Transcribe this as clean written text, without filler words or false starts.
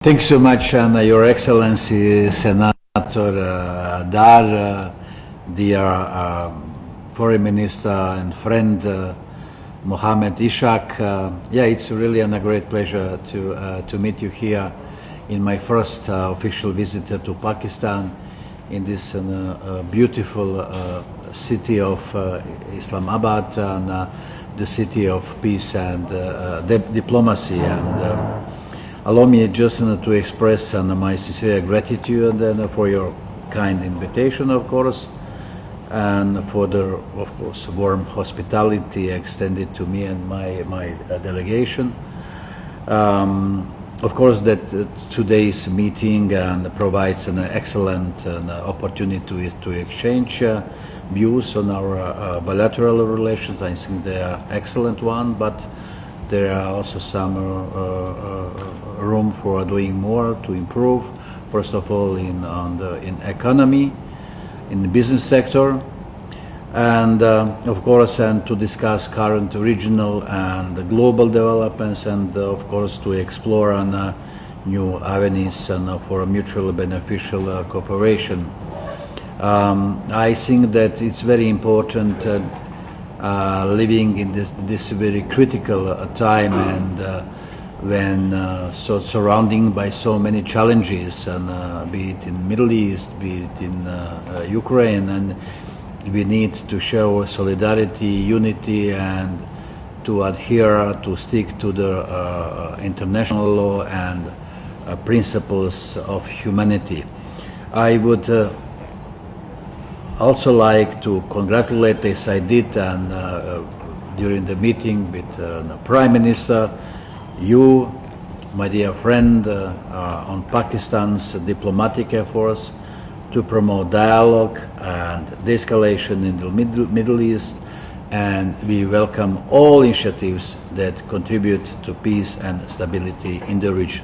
Thanks so much, and Your Excellency Senator Dar, dear Foreign Minister and friend Mohammed Ishak. Yeah, it's really a great pleasure to meet you here in my first official visit to Pakistan, in this beautiful city of Islamabad, and the city of peace and diplomacy. And allow me just to express my sincere gratitude for your kind invitation, of course, and for the, of course, warm hospitality extended to me and my delegation. Of course, that today's meeting provides an excellent opportunity to exchange views on our bilateral relations. I think they are excellent one, but there are also some room for doing more to improve. First of all, in economy, in the business sector, and of course, and to discuss current regional and global developments, and of course to explore new avenues and for mutually beneficial cooperation. I think that it's very important. Living in this very critical time, and when surrounding by so many challenges, and be it in Middle East, be it in Ukraine, and we need to show solidarity, unity, and to adhere, to stick to the international law and principles of humanity. I would also like to congratulate, as I did and during the meeting with the Prime Minister, you, my dear friend, on Pakistan's diplomatic efforts to promote dialogue and de-escalation in the Middle East, and we welcome all initiatives that contribute to peace and stability in the region.